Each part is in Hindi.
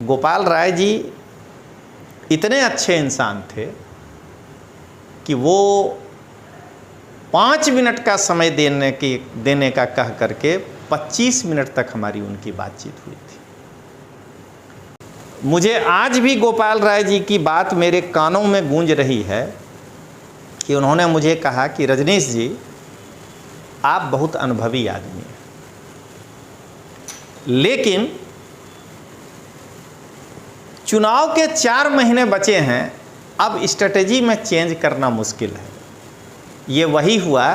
गोपाल राय जी इतने अच्छे इंसान थे कि वो 5 मिनट का समय देने का कह करके 25 मिनट तक हमारी उनकी बातचीत हुई थी। मुझे आज भी गोपाल राय जी की बात मेरे कानों में गूंज रही है कि उन्होंने मुझे कहा कि रजनीश जी, आप बहुत अनुभवी आदमी हैं, लेकिन चुनाव के 4 महीने बचे हैं, अब स्ट्रेटेजी में चेंज करना मुश्किल है। ये वही हुआ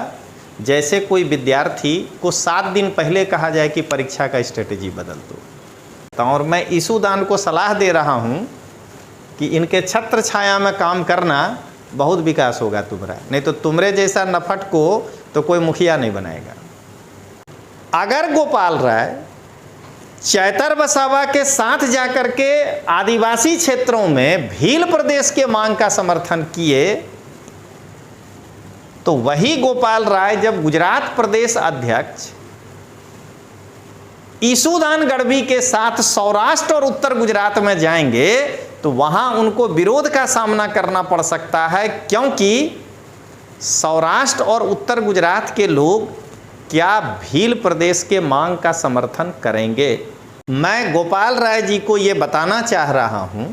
जैसे कोई विद्यार्थी को 7 दिन पहले कहा जाए कि परीक्षा का स्ट्रेटेजी बदल दो। और मैं ईसूदान को सलाह दे रहा हूँ कि इनके छत्र छाया में काम करना, बहुत विकास होगा तुम्हारा, नहीं तो तुमरे जैसा नफट को तो कोई मुखिया नहीं बनाएगा। अगर गोपाल राय चैतर वसावा के साथ जाकर के आदिवासी क्षेत्रों में भील प्रदेश के मांग का समर्थन किए, तो वही गोपाल राय जब गुजरात प्रदेश अध्यक्ष ईसूदान गढ़वी के साथ सौराष्ट्र और उत्तर गुजरात में जाएंगे तो वहां उनको विरोध का सामना करना पड़ सकता है, क्योंकि सौराष्ट्र और उत्तर गुजरात के लोग क्या भील प्रदेश के मांग का समर्थन करेंगे। मैं गोपाल राय जी को यह बताना चाह रहा हूं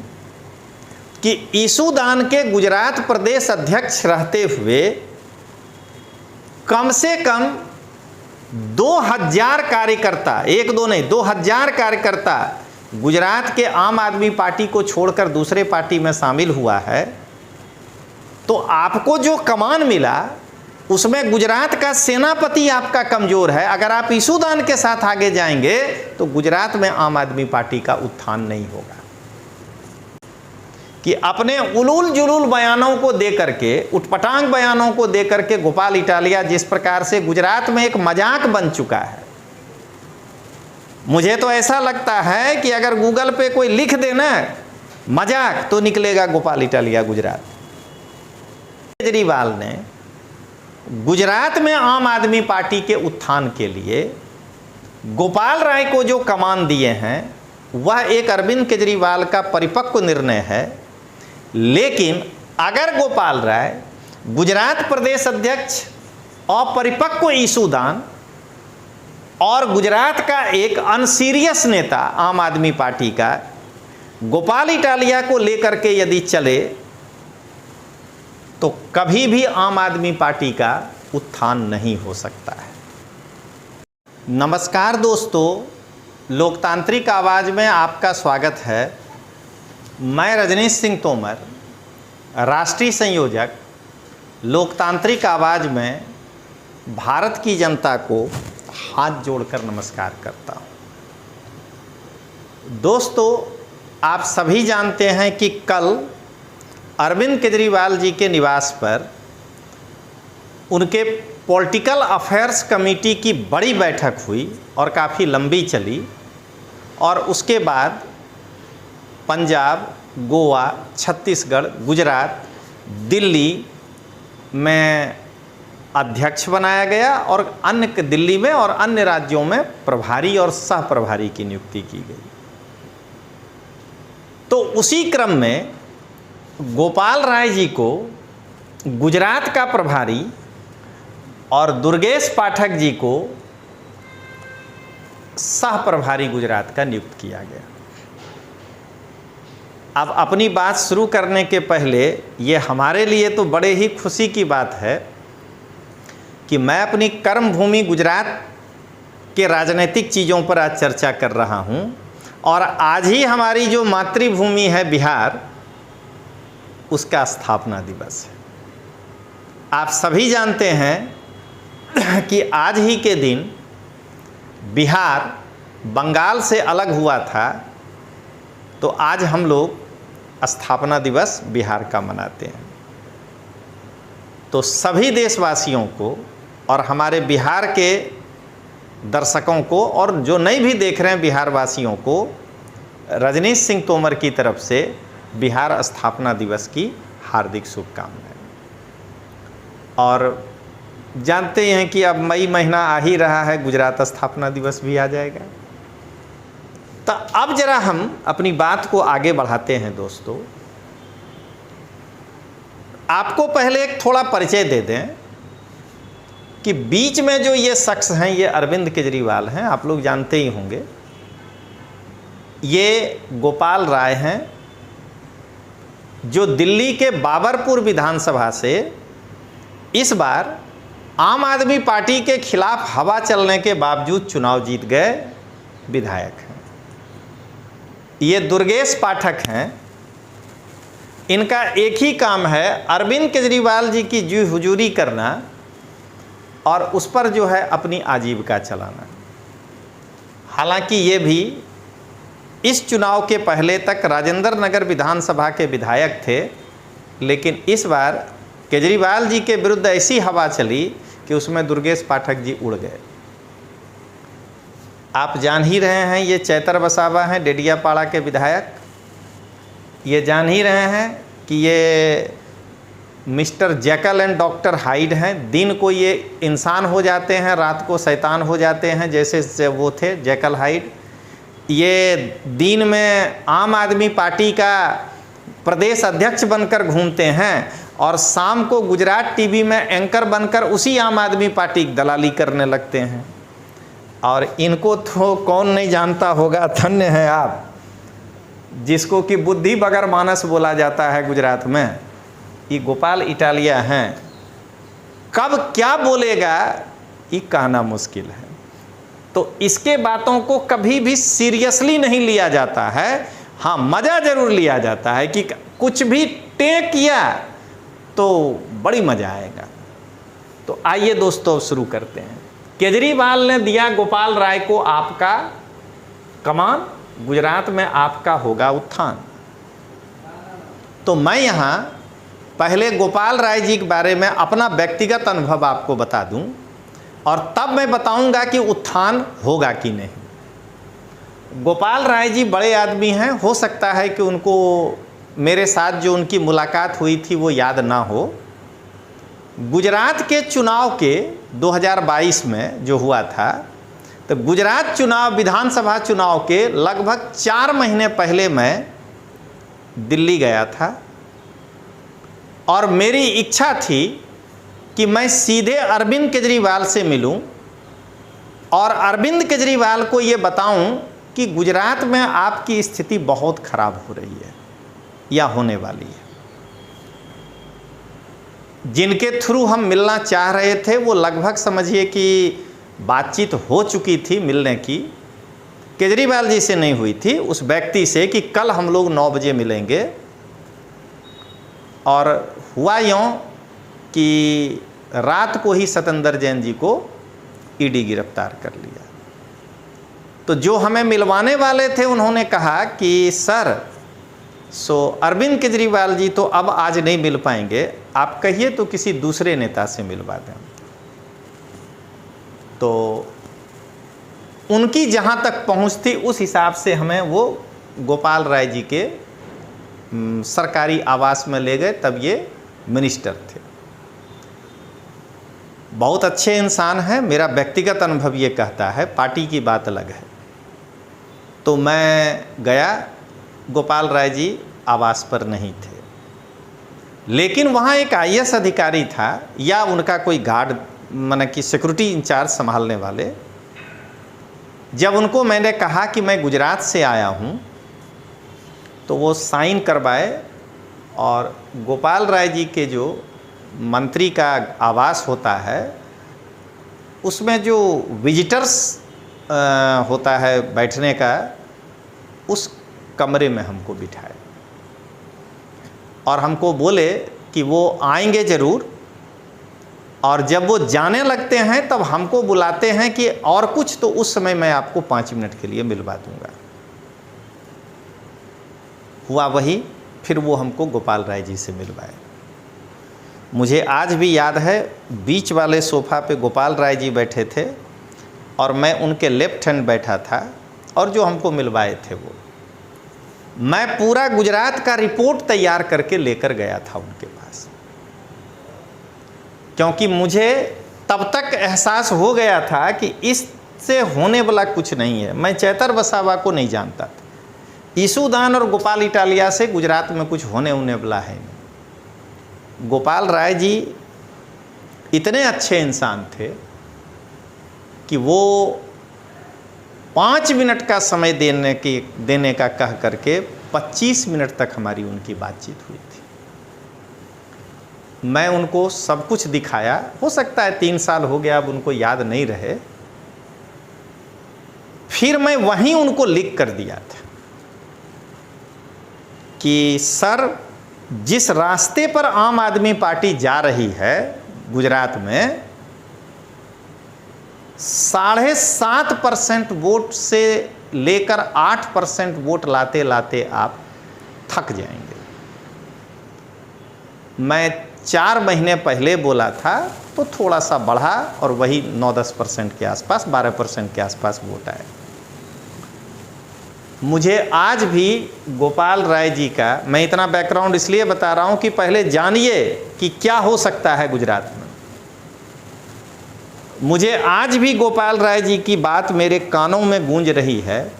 कि ईसूदान के गुजरात प्रदेश अध्यक्ष रहते हुए कम से कम 2000 कार्यकर्ता, 1-2 नहीं 2000 कार्यकर्ता गुजरात के आम आदमी पार्टी को छोड़कर दूसरे पार्टी में शामिल हुआ है। तो आपको जो कमान मिला उसमें गुजरात का सेनापति आपका कमजोर है। अगर आप ईसूदान के साथ आगे जाएंगे तो गुजरात में आम आदमी पार्टी का उत्थान नहीं होगा। कि अपने उलूल जुलूल बयानों को देकर के, उटपटांग बयानों को देकर के गोपाल इटालिया जिस प्रकार से गुजरात में एक मजाक बन चुका है, मुझे तो ऐसा लगता है कि अगर गूगल पे कोई लिख देना मजाक तो निकलेगा गोपाल इटालिया गुजरात। केजरीवाल ने गुजरात में आम आदमी पार्टी के उत्थान के लिए गोपाल राय को जो कमान दिए हैं वह एक अरविंद केजरीवाल का परिपक्व निर्णय है। लेकिन अगर गोपाल राय गुजरात प्रदेश अध्यक्ष अपरिपक्व ईसूदान और गुजरात का एक अनसीरियस नेता आम आदमी पार्टी का गोपाल इटालिया को लेकर के यदि चले तो कभी भी आम आदमी पार्टी का उत्थान नहीं हो सकता है। नमस्कार दोस्तों, लोकतांत्रिक आवाज़ में आपका स्वागत है। मैं रजनीश सिंह तोमर, राष्ट्रीय संयोजक लोकतांत्रिक आवाज़ में भारत की जनता को हाथ जोड़कर नमस्कार करता हूँ। दोस्तों, आप सभी जानते हैं कि कल अरविंद केजरीवाल जी के निवास पर उनके पॉलिटिकल अफेयर्स कमेटी की बड़ी बैठक हुई और काफ़ी लंबी चली। और उसके बाद पंजाब, गोवा, छत्तीसगढ़, गुजरात, दिल्ली में अध्यक्ष बनाया गया और अन्य दिल्ली में और अन्य राज्यों में प्रभारी और सह प्रभारी की नियुक्ति की गई। तो उसी क्रम में गोपाल राय जी को गुजरात का प्रभारी और दुर्गेश पाठक जी को सह प्रभारी गुजरात का नियुक्त किया गया। अब अपनी बात शुरू करने के पहले ये हमारे लिए तो बड़े ही खुशी की बात है कि मैं अपनी कर्म भूमि गुजरात के राजनीतिक चीज़ों पर आज चर्चा कर रहा हूँ। और आज ही हमारी जो मातृभूमि है बिहार, उसका स्थापना दिवस है। आप सभी जानते हैं कि आज ही के दिन बिहार बंगाल से अलग हुआ था, तो आज हम लोग स्थापना दिवस बिहार का मनाते हैं। तो सभी देशवासियों को और हमारे बिहार के दर्शकों को और जो नहीं भी देख रहे हैं बिहार वासियों को रजनीश सिंह तोमर की तरफ से बिहार स्थापना दिवस की हार्दिक शुभकामनाएं। और जानते हैं कि अब मई महीना आ ही रहा है, गुजरात स्थापना दिवस भी आ जाएगा। तो अब जरा हम अपनी बात को आगे बढ़ाते हैं दोस्तों। आपको पहले एक थोड़ा परिचय दे दें कि बीच में जो ये शख्स हैं ये अरविंद केजरीवाल हैं, आप लोग जानते ही होंगे। ये गोपाल राय हैं जो दिल्ली के बाबरपुर विधानसभा से इस बार आम आदमी पार्टी के खिलाफ हवा चलने के बावजूद चुनाव जीत गए विधायक हैं। ये दुर्गेश पाठक हैं। इनका एक ही काम है अरविंद केजरीवाल जी की जी हुजूरी करना और उस पर जो है अपनी आजीविका चलाना। हालांकि ये भी इस चुनाव के पहले तक राजेंद्र नगर विधानसभा के विधायक थे, लेकिन इस बार केजरीवाल जी के विरुद्ध ऐसी हवा चली कि उसमें दुर्गेश पाठक जी उड़ गए। आप जान ही रहे हैं ये चैतर वसावा हैं डेडियापाड़ा के विधायक। ये जान ही रहे हैं कि ये mister Jekyll and doctor hide हैं। दिन को ये इंसान हो जाते हैं, रात को शैतान हो जाते हैं, जैसे वो थे जेकल हाइड। ये दिन में आम आदमी पार्टी का प्रदेश अध्यक्ष बनकर घूमते हैं और शाम को गुजरात टीवी में एंकर बनकर उसी आम आदमी पार्टी की दलाली करने लगते हैं। और इनको तो कौन नहीं जानता होगा, धन्य हैं आप जिसको कि बुद्धि बगर मानस बोला जाता है गुजरात में। ये गोपाल इटालिया हैं। कब क्या बोलेगा ये कहना मुश्किल है। तो इसके बातों को कभी भी सीरियसली नहीं लिया जाता है। हाँ, मज़ा ज़रूर लिया जाता है कि कुछ भी टेक किया तो बड़ी मज़ा आएगा। तो आइए दोस्तों शुरू करते हैं। केजरीवाल ने दिया गोपाल राय को आपका कमान, गुजरात में आपका होगा उत्थान। तो मैं यहाँ पहले गोपाल राय जी के बारे में अपना व्यक्तिगत अनुभव आपको बता दूं और तब मैं बताऊंगा कि उत्थान होगा कि नहीं। गोपाल राय जी बड़े आदमी हैं, हो सकता है कि उनको मेरे साथ जो उनकी मुलाकात हुई थी वो याद ना हो। गुजरात के चुनाव के 2022 में जो हुआ था, तो गुजरात चुनाव विधानसभा चुनाव के लगभग 4 महीने पहले मैं दिल्ली गया था और मेरी इच्छा थी कि मैं सीधे अरविंद केजरीवाल से मिलूं और अरविंद केजरीवाल को ये बताऊं कि गुजरात में आपकी स्थिति बहुत खराब हो रही है या होने वाली है। जिनके थ्रू हम मिलना चाह रहे थे वो लगभग समझिए कि बातचीत हो चुकी थी मिलने की। केजरीवाल जी से नहीं हुई थी, उस व्यक्ति से कि कल हम लोग 9 बजे मिलेंगे। और हुआ यूँ कि रात को ही सत्येंद्र जैन जी को ईडी गिरफ्तार कर लिया। तो जो हमें मिलवाने वाले थे उन्होंने कहा कि सर अरविंद केजरीवाल जी तो अब आज नहीं मिल पाएंगे, आप कहिए तो किसी दूसरे नेता से मिलवा दें। तो उनकी जहाँ तक पहुँच थी उस हिसाब से हमें वो गोपाल राय जी के सरकारी आवास में ले गए। तब ये मिनिस्टर थे। बहुत अच्छे इंसान हैं, मेरा व्यक्तिगत अनुभव ये कहता है, पार्टी की बात अलग है। तो मैं गया, गोपाल राय जी आवास पर नहीं थे, लेकिन वहाँ एक IAS अधिकारी था या उनका कोई गार्ड माने कि सिक्योरिटी इंचार्ज संभालने वाले। जब उनको मैंने कहा कि मैं गुजरात से आया हूँ तो वो साइन करवाए और गोपाल राय जी के जो मंत्री का आवास होता है उसमें जो विजिटर्स होता है बैठने का, उस कमरे में हमको बिठाए और हमको बोले कि वो आएंगे ज़रूर और जब वो जाने लगते हैं तब हमको बुलाते हैं कि और कुछ, तो उस समय मैं आपको 5 मिनट के लिए मिलवा दूंगा। हुआ वही, फिर वो हमको गोपाल राय जी से मिलवाए। मुझे आज भी याद है बीच वाले सोफ़ा पे गोपाल राय जी बैठे थे और मैं उनके लेफ्ट हैंड बैठा था और जो हमको मिलवाए थे वो मैं पूरा गुजरात का रिपोर्ट तैयार करके लेकर गया था उनके पास, क्योंकि मुझे तब तक एहसास हो गया था कि इस से होने वाला कुछ नहीं है। मैं चैतर वसावा को नहीं जानता था। ईसूदान और गोपाल इटालिया से गुजरात में कुछ होने वाला है नहीं। गोपाल राय जी इतने अच्छे इंसान थे कि वो 5 मिनट का समय देने का कह करके 25 मिनट तक हमारी उनकी बातचीत हुई थी। मैं उनको सब कुछ दिखाया, हो सकता है 3 साल हो गया, अब उनको याद नहीं रहे। फिर मैं वहीं उनको लिख कर दिया था कि सर, जिस रास्ते पर आम आदमी पार्टी जा रही है गुजरात में, 7.5% वोट से लेकर 8% वोट लाते लाते आप थक जाएंगे। मैं 4 महीने पहले बोला था तो थोड़ा सा बढ़ा और वही 9-10% के आसपास, 12% के आसपास वोट आए। मुझे आज भी गोपाल राय जी का, मैं इतना बैकग्राउंड इसलिए बता रहा हूं कि पहले जानिए कि क्या हो सकता है गुजरात में। मुझे आज भी गोपाल राय जी की बात मेरे कानों में गूंज रही है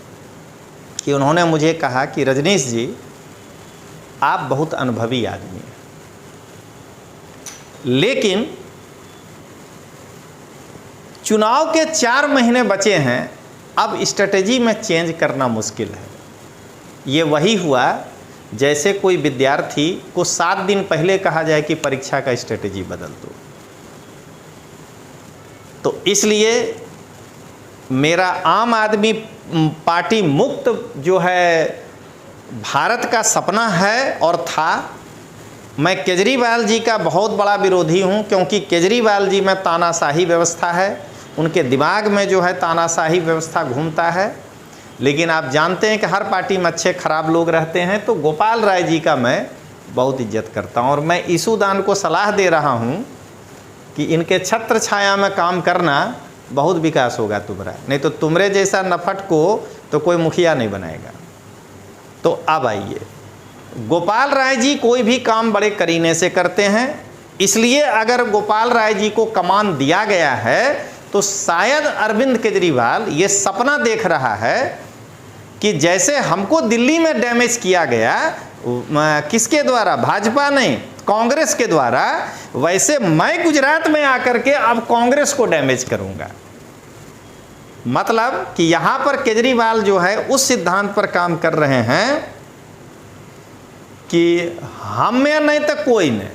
कि उन्होंने मुझे कहा कि रजनीश जी, आप बहुत अनुभवी आदमी हैं, लेकिन चुनाव के 4 महीने बचे हैं, अब स्ट्रेटेजी में चेंज करना मुश्किल है। ये वही हुआ जैसे कोई विद्यार्थी को 7 दिन पहले कहा जाए कि परीक्षा का स्ट्रेटेजी बदल दो। तो इसलिए मेरा आम आदमी पार्टी मुक्त जो है भारत का सपना है और था। मैं केजरीवाल जी का बहुत बड़ा विरोधी हूं, क्योंकि केजरीवाल जी में तानाशाही व्यवस्था है, उनके दिमाग में जो है तानाशाही व्यवस्था घूमता है। लेकिन आप जानते हैं कि हर पार्टी में अच्छे खराब लोग रहते हैं। तो गोपाल राय जी का मैं बहुत इज्जत करता हूं और मैं ईसूदान को सलाह दे रहा हूं कि इनके छत्र छाया में काम करना, बहुत विकास होगा तुम्हारा। नहीं तो तुमरे जैसा नफट को तो कोई मुखिया नहीं बनाएगा। तो अब आइए, गोपाल राय जी कोई भी काम बड़े करीने से करते हैं, इसलिए अगर गोपाल राय जी को कमान दिया गया है तो शायद अरविंद केजरीवाल ये सपना देख रहा है कि जैसे हमको दिल्ली में डैमेज किया गया, किसके द्वारा, भाजपा नहीं कांग्रेस के द्वारा, वैसे मैं गुजरात में आकर के अब कांग्रेस को डैमेज करूंगा। मतलब कि यहां पर केजरीवाल जो है उस सिद्धांत पर काम कर रहे हैं कि हम में नहीं तो कोई नहीं,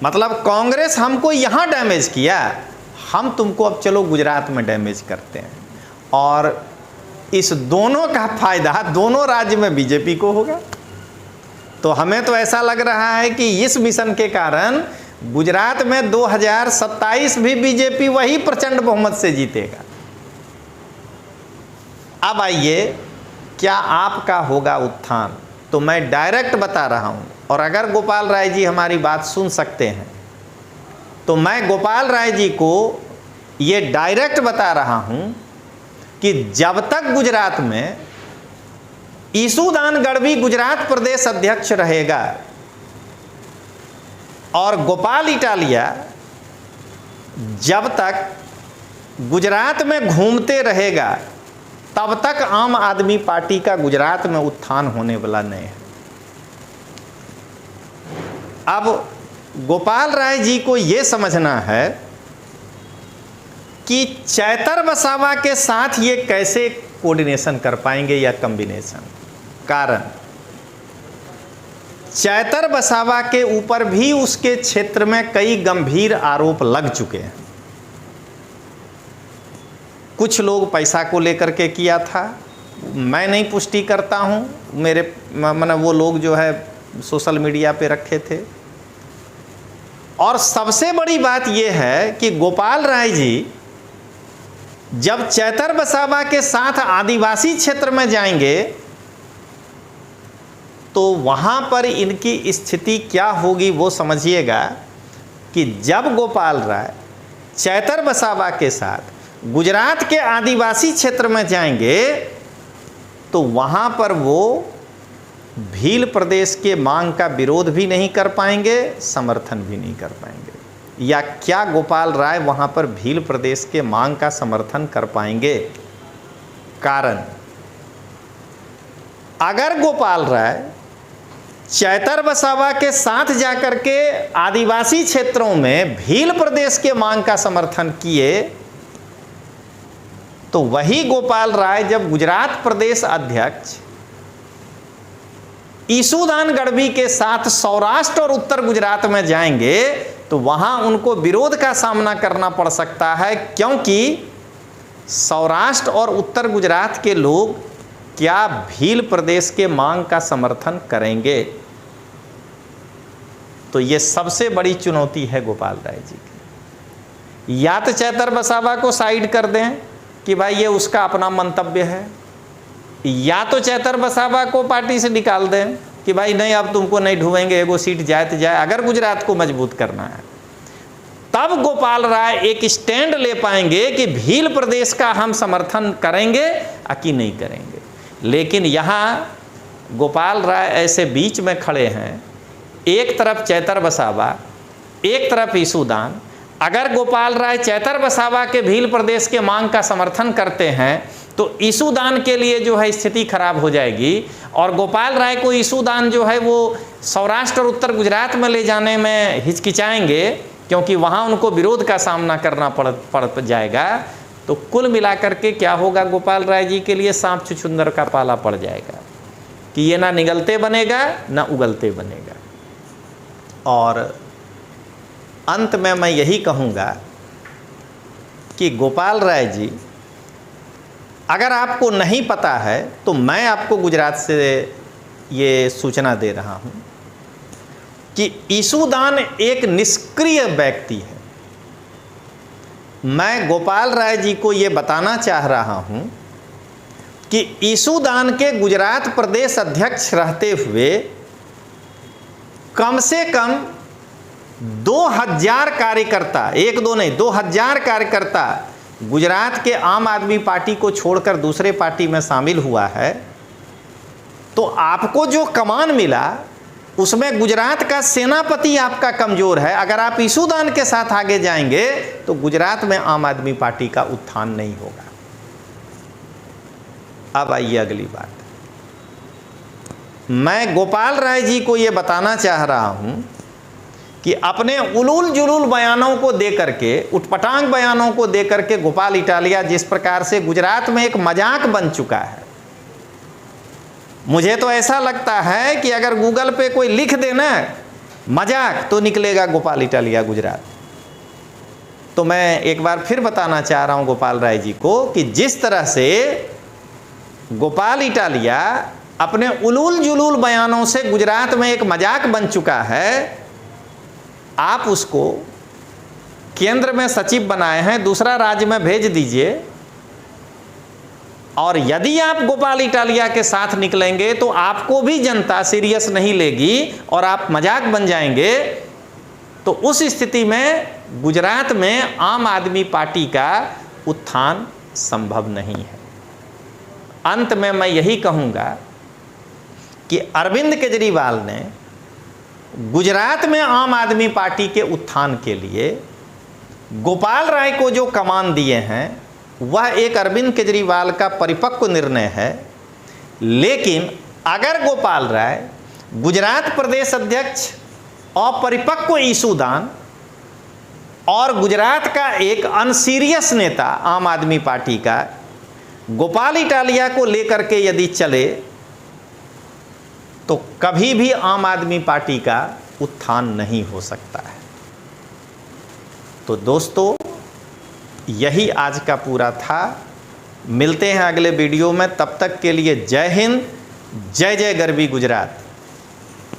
मतलब कांग्रेस हमको यहां डैमेज किया, हम तुमको अब चलो गुजरात में डैमेज करते हैं। और इस दोनों का फायदा दोनों राज्य में बीजेपी को होगा। तो हमें तो ऐसा लग रहा है कि इस मिशन के कारण गुजरात में 2027 भी बीजेपी वही प्रचंड बहुमत से जीतेगा। अब आइए, क्या आपका होगा उत्थान? तो मैं डायरेक्ट बता रहा हूं, और अगर गोपाल राय जी हमारी बात सुन सकते हैं तो मैं गोपाल राय जी को ये डायरेक्ट बता रहा हूं कि जब तक गुजरात में ईसूदान गढ़वी गुजरात प्रदेश अध्यक्ष रहेगा और गोपाल इटालिया जब तक गुजरात में घूमते रहेगा, तब तक आम आदमी पार्टी का गुजरात में उत्थान होने वाला नहीं है। अब गोपाल राय जी को यह समझना है कि चैतर वसावा के साथ ये कैसे कोऑर्डिनेशन कर पाएंगे या कॉम्बिनेशन। कारण चैतर वसावा के ऊपर भी उसके क्षेत्र में कई गंभीर आरोप लग चुके हैं। कुछ लोग पैसा को लेकर के किया था, मैं नहीं पुष्टि करता हूं, मेरे माने वो लोग जो है सोशल मीडिया पे रखे थे। और सबसे बड़ी बात यह है कि गोपाल राय जी जब चैतर वसावा के साथ आदिवासी क्षेत्र में जाएंगे तो वहां पर इनकी स्थिति क्या होगी वो समझिएगा कि जब गोपाल राय चैतर वसावा के साथ गुजरात के आदिवासी क्षेत्र में जाएंगे तो वहां पर वो भील प्रदेश के मांग का विरोध भी नहीं कर पाएंगे, समर्थन भी नहीं कर पाएंगे। या क्या गोपाल राय वहाँ पर भील प्रदेश के मांग का समर्थन कर पाएंगे? कारण, अगर गोपाल राय चैतर वसावा के साथ जाकर के आदिवासी क्षेत्रों में भील प्रदेश के मांग का समर्थन किए, तो वही गोपाल राय जब गुजरात प्रदेश अध्यक्ष ईसूदान गढ़वी के साथ सौराष्ट्र और उत्तर गुजरात में जाएंगे तो वहां उनको विरोध का सामना करना पड़ सकता है, क्योंकि सौराष्ट्र और उत्तर गुजरात के लोग क्या भील प्रदेश के मांग का समर्थन करेंगे? तो ये सबसे बड़ी चुनौती है गोपाल राय जी की। या तो चैतर वसावा को साइड कर दें कि भाई ये उसका अपना मंतव्य है, या तो चैतर वसावा को पार्टी से निकाल दें कि भाई नहीं, अब तुमको नहीं ढूंढेंगे, एगो सीट जाए तो जाए। अगर गुजरात को मजबूत करना है तब गोपाल राय एक स्टैंड ले पाएंगे कि भील प्रदेश का हम समर्थन करेंगे कि नहीं करेंगे। लेकिन यहाँ गोपाल राय ऐसे बीच में खड़े हैं, एक तरफ चैतर वसावा, एक तरफ ईसूदान। अगर गोपाल राय चैतर वसावा के भील प्रदेश के मांग का समर्थन करते हैं तो ईसूदान के लिए जो है स्थिति खराब हो जाएगी, और गोपाल राय को ईसूदान जो है वो सौराष्ट्र और उत्तर गुजरात में ले जाने में हिचकिचाएंगे, क्योंकि वहाँ उनको विरोध का सामना करना पड़ जाएगा। तो कुल मिलाकर के क्या होगा, गोपाल राय जी के लिए सांप छुछुंदर का पाला पड़ जाएगा कि ये ना निगलते बनेगा ना उगलते बनेगा। और अंत में मैं यही कहूँगा कि गोपाल राय जी, अगर आपको नहीं पता है तो मैं आपको गुजरात से ये सूचना दे रहा हूँ कि ईसूदान एक निष्क्रिय व्यक्ति है। मैं गोपाल राय जी को ये बताना चाह रहा हूँ कि ईसूदान के गुजरात प्रदेश अध्यक्ष रहते हुए कम से कम 2000 कार्यकर्ता, एक दो नहीं 2000 कार्यकर्ता गुजरात के आम आदमी पार्टी को छोड़कर दूसरे पार्टी में शामिल हुआ है। तो आपको जो कमान मिला उसमें गुजरात का सेनापति आपका कमजोर है। अगर आप ईसूदान के साथ आगे जाएंगे तो गुजरात में आम आदमी पार्टी का उत्थान नहीं होगा। अब आइए अगली बात, मैं गोपाल राय जी को यह बताना चाह रहा हूं कि अपने उलूल जुलूल बयानों को देकर के, उटपटांग बयानों को देकर के गोपाल इटालिया जिस प्रकार से गुजरात में एक मजाक बन चुका है, मुझे तो ऐसा लगता है कि अगर गूगल पे कोई लिख देना मजाक तो निकलेगा गोपाल इटालिया गुजरात। तो मैं एक बार फिर बताना चाह रहा हूं गोपाल राय जी को कि जिस तरह से गोपाल इटालिया अपने उलूल जुलूल बयानों से गुजरात में एक मजाक बन चुका है, आप उसको केंद्र में सचिव बनाए हैं, दूसरा राज्य में भेज दीजिए, और यदि आप गोपाल इटालिया के साथ निकलेंगे तो आपको भी जनता सीरियस नहीं लेगी और आप मजाक बन जाएंगे। तो उस स्थिति में गुजरात में आम आदमी पार्टी का उत्थान संभव नहीं है। अंत में मैं यही कहूँगा कि अरविंद केजरीवाल ने गुजरात में आम आदमी पार्टी के उत्थान के लिए गोपाल राय को जो कमान दिए हैं वह एक अरविंद केजरीवाल का परिपक्व निर्णय है। लेकिन अगर गोपाल राय गुजरात प्रदेश अध्यक्ष अपरिपक्व ईसूदान और गुजरात का एक अनसीरियस नेता आम आदमी पार्टी का गोपाल इटालिया को लेकर के यदि चले तो कभी भी आम आदमी पार्टी का उत्थान नहीं हो सकता है। तो दोस्तों, यही आज का पूरा था। मिलते हैं अगले वीडियो में, तब तक के लिए जय हिंद, जय जय गरवी गुजरात।